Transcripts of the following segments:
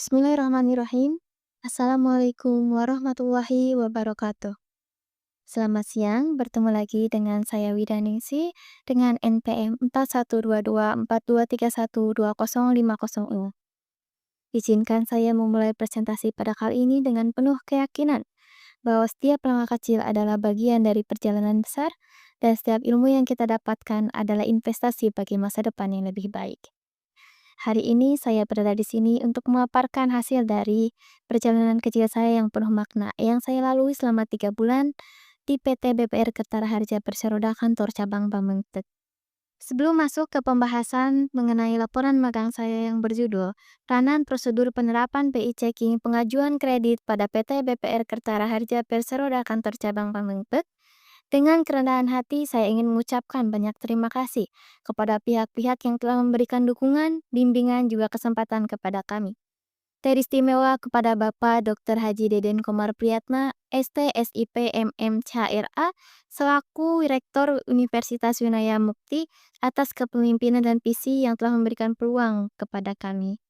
Bismillahirrahmanirrahim. Assalamualaikum warahmatullahi wabarakatuh. Selamat siang, bertemu lagi dengan saya Widaningsi dengan NPM 412242312050. Izinkan saya memulai presentasi pada kali ini dengan penuh keyakinan bahwa setiap langkah kecil adalah bagian dari perjalanan besar dan setiap ilmu yang kita dapatkan adalah investasi bagi masa depan yang lebih baik. Hari ini saya berada di sini untuk memaparkan hasil dari perjalanan kecil saya yang penuh makna yang saya lalui selama 3 bulan di PT BPR Kertara Harja Perseroda Kantor Cabang Bamengtek. Sebelum masuk ke pembahasan mengenai laporan magang saya yang berjudul Peranan Prosedur Penerapan BI Checking Pengajuan Kredit pada PT BPR Kertara Harja Perseroda Kantor Cabang Bamengtek, dengan kerendahan hati, saya ingin mengucapkan banyak terima kasih kepada pihak-pihak yang telah memberikan dukungan, bimbingan, juga kesempatan kepada kami. Teristimewa kepada Bapak Dr. Haji Deden Komar Priyatna, ST, SIP, MM, CHRA, selaku Rektor Universitas Winaya Mukti, atas kepemimpinan dan visi yang telah memberikan peluang kepada kami.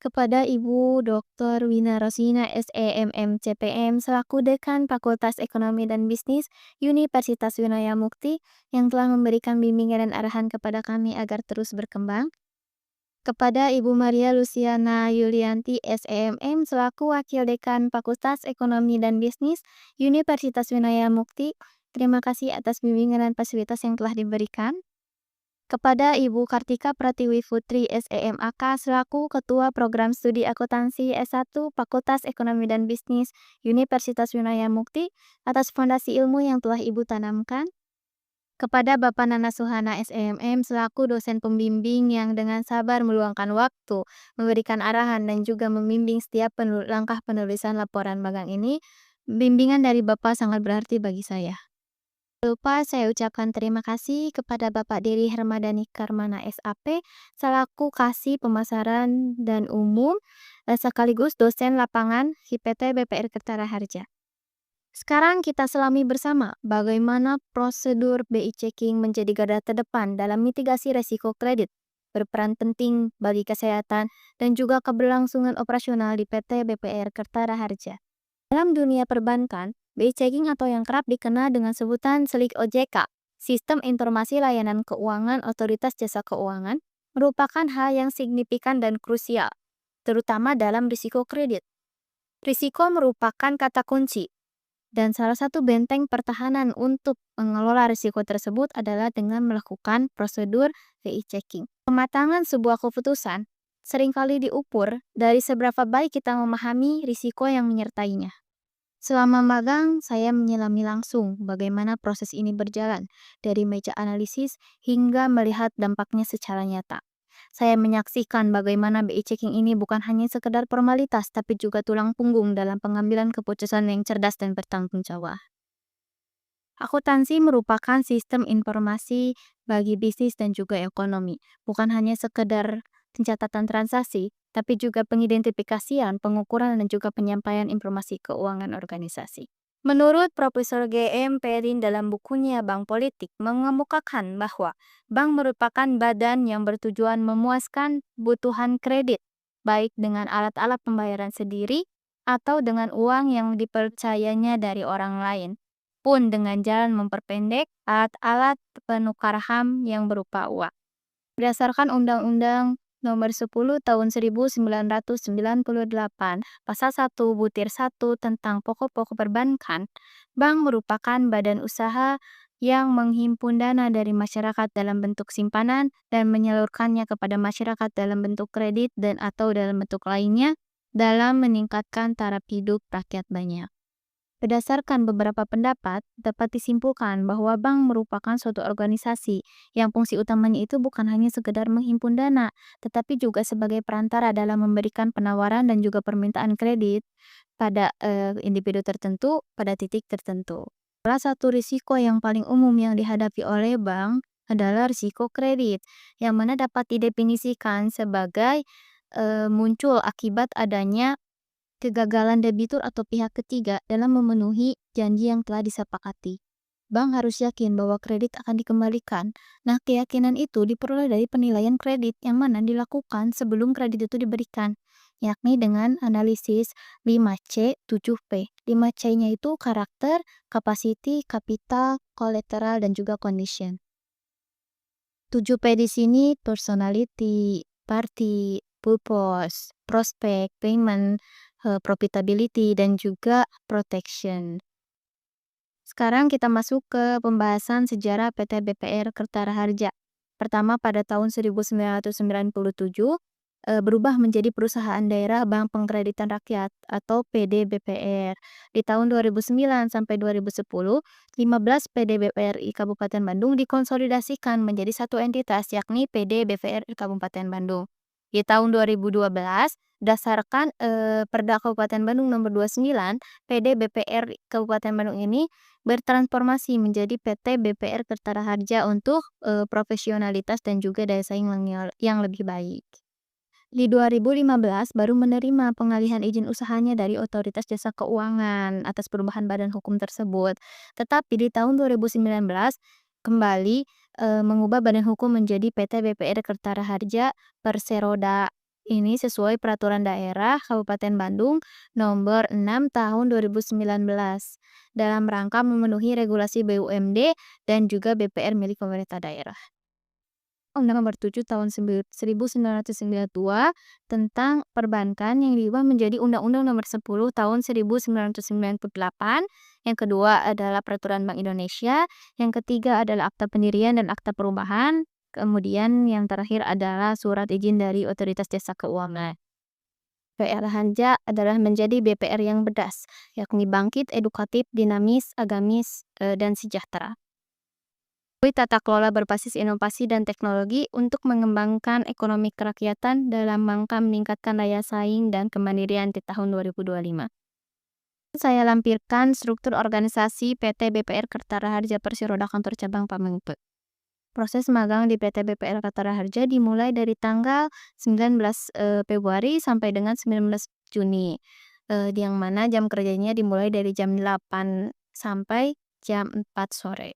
Kepada Ibu Dr. Wina Rosina SEMM CPM selaku Dekan Fakultas Ekonomi dan Bisnis Universitas Winaya Mukti yang telah memberikan bimbingan dan arahan kepada kami agar terus berkembang. Kepada Ibu Maria Luciana Yulianti SEMM selaku Wakil Dekan Fakultas Ekonomi dan Bisnis Universitas Winaya Mukti, terima kasih atas bimbingan dan fasilitas yang telah diberikan. Kepada Ibu Kartika Pratiwi Putri SEMAK selaku Ketua Program Studi Akuntansi S1 Fakultas Ekonomi dan Bisnis Universitas Winaya Mukti atas fondasi ilmu yang telah Ibu tanamkan. Kepada Bapak Nana Suhana SEMM selaku dosen pembimbing yang dengan sabar meluangkan waktu, memberikan arahan dan juga membimbing setiap langkah penulisan laporan magang ini, bimbingan dari Bapak sangat berarti bagi saya. Lupa saya ucapkan terima kasih kepada Bapak Dery Hermadani Karmana SAP selaku Kasih Pemasaran dan Umum sekaligus dosen lapangan HIPT BPR Kertara Harja. Sekarang kita selami bersama bagaimana prosedur BI Checking menjadi garda terdepan dalam mitigasi resiko kredit, berperan penting bagi kesehatan dan juga keberlangsungan operasional di PT BPR Kertara Harja. Dalam dunia perbankan, BI Checking atau yang kerap dikenal dengan sebutan SLIK OJK, Sistem Informasi Layanan Keuangan Otoritas Jasa Keuangan, merupakan hal yang signifikan dan krusial, terutama dalam risiko kredit. Risiko merupakan kata kunci, dan salah satu benteng pertahanan untuk mengelola risiko tersebut adalah dengan melakukan prosedur BI Checking. Kematangan sebuah keputusan seringkali diukur dari seberapa baik kita memahami risiko yang menyertainya. Selama magang, saya menyelami langsung bagaimana proses ini berjalan, dari meja analisis hingga melihat dampaknya secara nyata. Saya menyaksikan bagaimana BI Checking ini bukan hanya sekedar formalitas, tapi juga tulang punggung dalam pengambilan keputusan yang cerdas dan bertanggung jawab. Akuntansi merupakan sistem informasi bagi bisnis dan juga ekonomi, bukan hanya sekedar pencatatan transaksi, tapi juga pengidentifikasian, pengukuran, dan juga penyampaian informasi keuangan organisasi. Menurut Profesor G.M. Perin dalam bukunya Bank Politik mengemukakan bahwa bank merupakan badan yang bertujuan memuaskan kebutuhan kredit, baik dengan alat-alat pembayaran sendiri atau dengan uang yang dipercayanya dari orang lain, pun dengan jalan memperpendek alat-alat penukar ham yang berupa uang. Berdasarkan Undang-Undang Nomor 10 Tahun 1998, Pasal 1 Butir 1 tentang pokok-pokok perbankan, bank merupakan badan usaha yang menghimpun dana dari masyarakat dalam bentuk simpanan dan menyalurkannya kepada masyarakat dalam bentuk kredit dan atau dalam bentuk lainnya dalam meningkatkan taraf hidup rakyat banyak. Berdasarkan beberapa pendapat, dapat disimpulkan bahwa bank merupakan suatu organisasi yang fungsi utamanya itu bukan hanya sekedar menghimpun dana, tetapi juga sebagai perantara dalam memberikan penawaran dan juga permintaan kredit pada individu tertentu pada titik tertentu. Salah satu risiko yang paling umum yang dihadapi oleh bank adalah risiko kredit, yang mana dapat didefinisikan sebagai muncul akibat adanya kegagalan debitur atau pihak ketiga dalam memenuhi janji yang telah disepakati. Bank harus yakin bahwa kredit akan dikembalikan. Nah, keyakinan itu diperoleh dari penilaian kredit yang mana dilakukan sebelum kredit itu diberikan. yakni dengan analisis 5C, 7P. 5C-nya itu karakter, capacity, capital, collateral, dan juga condition. 7P di sini personality, party, purpose, prospect, payment, profitability, dan juga protection. Sekarang kita masuk ke pembahasan sejarah PT BPR Kertara Harja. Pertama pada tahun 1997, berubah menjadi Perusahaan Daerah Bank Pengkreditan Rakyat atau PD-BPR. Di tahun 2009 sampai 2010, 15 PD BPRI Kabupaten Bandung dikonsolidasikan menjadi satu entitas yakni PD BPRI Kabupaten Bandung. Di tahun 2012, berdasarkan Perda Kabupaten Bandung nomor 29, PD BPR Kabupaten Bandung ini bertransformasi menjadi PT BPR Kertara Harja untuk profesionalitas dan juga daya saing yang lebih baik. Di 2015 baru menerima pengalihan izin usahanya dari Otoritas Jasa Keuangan atas perubahan badan hukum tersebut. Tetapi di tahun 2019 kembali mengubah badan hukum menjadi PT BPR Kertara Harja Perseroda. Ini sesuai Peraturan Daerah Kabupaten Bandung Nomor 6 Tahun 2019 dalam rangka memenuhi regulasi BUMD dan juga BPR milik pemerintah daerah. Undang Nomor 7 Tahun 1992 tentang perbankan yang diubah menjadi Undang-Undang Nomor 10 Tahun 1998. Yang kedua adalah Peraturan Bank Indonesia. Yang ketiga adalah Akta Pendirian dan Akta Perubahan. Kemudian yang terakhir adalah Surat Izin dari Otoritas Jasa Keuangan. BPR Hanja adalah menjadi BPR yang berdas, yakni bangkit, edukatif, dinamis, agamis, dan sejahtera. Tata kelola berbasis inovasi dan teknologi untuk mengembangkan ekonomi kerakyatan dalam rangka meningkatkan daya saing dan kemandirian di tahun 2025. Saya lampirkan struktur organisasi PT BPR Kertara Harja Perseroda Kantor Cabang Pamengpe. Proses magang di PT BPR Kertara Harja dimulai dari tanggal 19 Februari sampai dengan 19 Juni. Yang mana jam kerjanya dimulai dari jam 8 sampai jam 4 sore.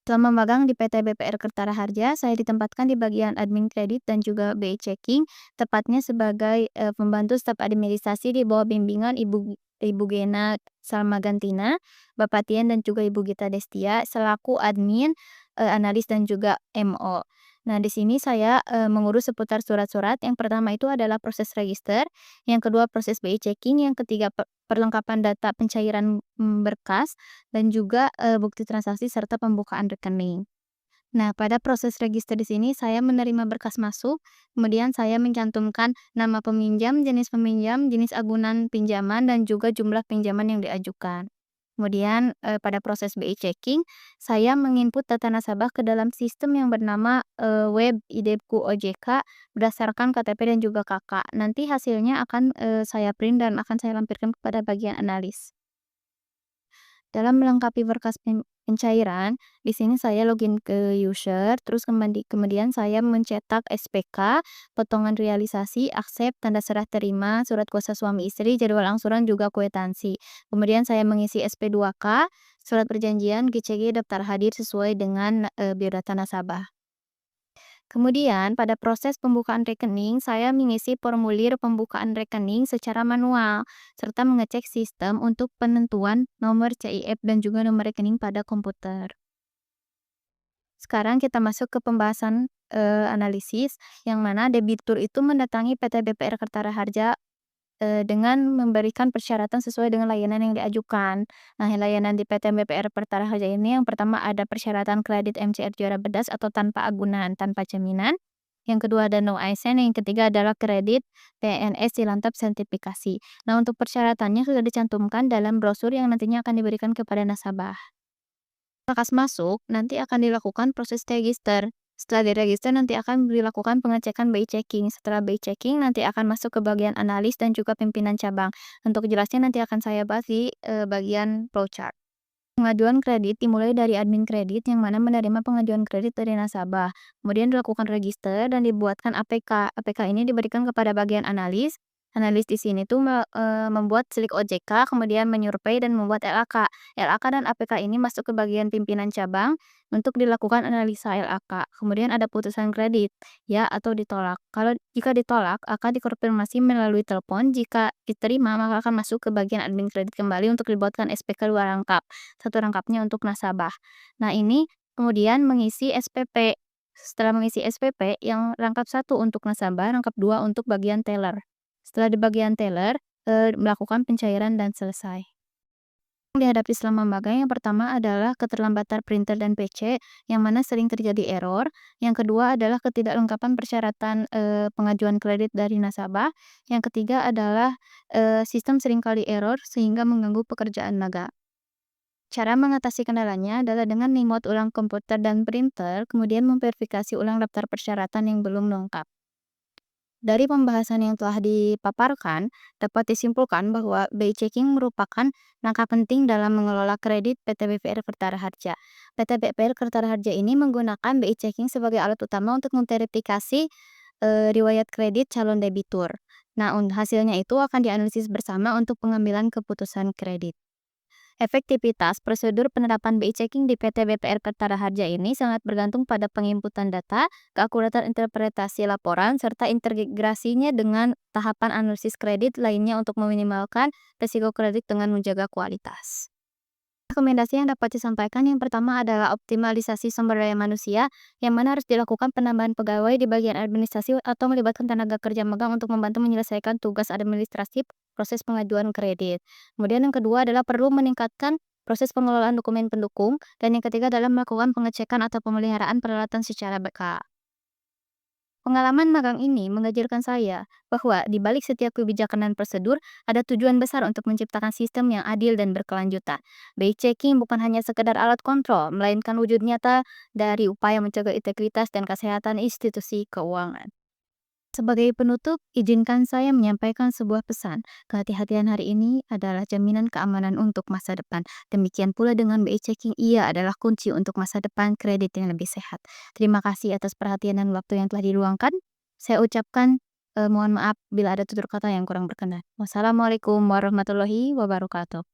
Selama magang di PT BPR Kertara Harja, saya ditempatkan di bagian admin kredit dan juga BI checking, tepatnya sebagai pembantu staf administrasi di bawah bimbingan Ibu Gena Salma Gantina, Bapak Tian dan juga Ibu Gita Destia selaku admin, analis dan juga MO. Nah, di sini saya mengurus seputar surat-surat. Yang pertama itu adalah proses register, yang kedua proses BI checking, yang ketiga perlengkapan data pencairan berkas, dan juga bukti transaksi serta pembukaan rekening. Nah, pada proses register di sini saya menerima berkas masuk, kemudian saya mencantumkan nama peminjam, jenis agunan pinjaman, dan juga jumlah pinjaman yang diajukan. Kemudian pada proses BI checking, saya menginput data nasabah ke dalam sistem yang bernama web IDEBKU OJK berdasarkan KTP dan juga KK. Nanti hasilnya akan saya print dan akan saya lampirkan kepada bagian analis. Dalam melengkapi berkas pencairan, di sini saya login ke user, terus kemudian saya mencetak SPK, potongan realisasi, aksep, tanda serah terima, surat kuasa suami istri, jadwal angsuran juga kwitansi. Kemudian saya mengisi SP2K, surat perjanjian, GCG, daftar hadir sesuai dengan biodata nasabah. Kemudian, pada proses pembukaan rekening, saya mengisi formulir pembukaan rekening secara manual, serta mengecek sistem untuk penentuan nomor CIF dan juga nomor rekening pada komputer. Sekarang kita masuk ke pembahasan analisis, yang mana debitur itu mendatangi PT BPR Kertara Harja dengan memberikan persyaratan sesuai dengan layanan yang diajukan. Nah, layanan di PT BPR Kertara Harja ini yang pertama ada persyaratan kredit MCR Juara Bedas atau tanpa agunan, tanpa jaminan. Yang kedua ada no ASN, yang ketiga adalah kredit PNS Silantap sertifikasi. Nah, untuk persyaratannya sudah dicantumkan dalam brosur yang nantinya akan diberikan kepada nasabah. Berkas masuk, nanti akan dilakukan proses register. Setelah diregister, nanti akan dilakukan pengecekan BI checking. Setelah BI checking, nanti akan masuk ke bagian analis dan juga pimpinan cabang. Untuk jelasnya nanti akan saya bahas di bagian flowchart. Pengajuan kredit dimulai dari admin kredit yang mana menerima pengajuan kredit dari nasabah. Kemudian dilakukan register dan dibuatkan APK. APK ini diberikan kepada bagian analis. Analis di sini tuh membuat slik OJK, kemudian menyurvei dan membuat LAK. LAK dan APK ini masuk ke bagian pimpinan cabang untuk dilakukan analisa LAK. Kemudian ada putusan kredit, ya atau ditolak. Kalau jika ditolak, akan dikonfirmasi melalui telepon. Jika diterima, maka akan masuk ke bagian admin kredit kembali untuk dibuatkan SPK 2 rangkap. Satu rangkapnya untuk nasabah. Nah, ini kemudian mengisi SPP. Setelah mengisi SPP, yang rangkap 1 untuk nasabah, rangkap 2 untuk bagian teller. Setelah di bagian teller, melakukan pencairan dan selesai. Yang dihadapi selama magang yang pertama adalah keterlambatan printer dan PC, yang mana sering terjadi error. Yang kedua adalah ketidaklengkapan persyaratan, pengajuan kredit dari nasabah. Yang ketiga adalah, sistem seringkali error sehingga mengganggu pekerjaan magang. Cara mengatasi kendalanya adalah dengan memot ulang komputer dan printer, kemudian memverifikasi ulang daftar persyaratan yang belum lengkap. Dari pembahasan yang telah dipaparkan, dapat disimpulkan bahwa BI checking merupakan langkah penting dalam mengelola kredit PT BPR Kertara Harja. PT BPR Kertara Harja ini menggunakan BI checking sebagai alat utama untuk memverifikasi riwayat kredit calon debitur. Nah, hasilnya itu akan dianalisis bersama untuk pengambilan keputusan kredit. Efektivitas prosedur penerapan BI checking di PT BPR Kertara Harja ini sangat bergantung pada penginputan data, keakuratan interpretasi laporan, serta integrasinya dengan tahapan analisis kredit lainnya untuk meminimalkan risiko kredit dengan menjaga kualitas. Rekomendasi yang dapat disampaikan yang pertama adalah optimalisasi sumber daya manusia, yang mana harus dilakukan penambahan pegawai di bagian administrasi atau melibatkan tenaga kerja magang untuk membantu menyelesaikan tugas administratif proses pengajuan kredit. Kemudian yang kedua adalah perlu meningkatkan proses pengelolaan dokumen pendukung, dan yang ketiga adalah melakukan pengecekan atau pemeliharaan peralatan secara berkala. Pengalaman magang ini mengajarkan saya bahwa di balik setiap kebijakan dan prosedur ada tujuan besar untuk menciptakan sistem yang adil dan berkelanjutan. BI checking bukan hanya sekedar alat kontrol, melainkan wujud nyata dari upaya menjaga integritas dan kesehatan institusi keuangan. Sebagai penutup, izinkan saya menyampaikan sebuah pesan. Kehati-hatian hari ini adalah jaminan keamanan untuk masa depan. Demikian pula dengan BI Checking, ia adalah kunci untuk masa depan kredit yang lebih sehat. Terima kasih atas perhatian dan waktu yang telah diluangkan. Saya ucapkan mohon maaf bila ada tutur kata yang kurang berkenan. Wassalamualaikum warahmatullahi wabarakatuh.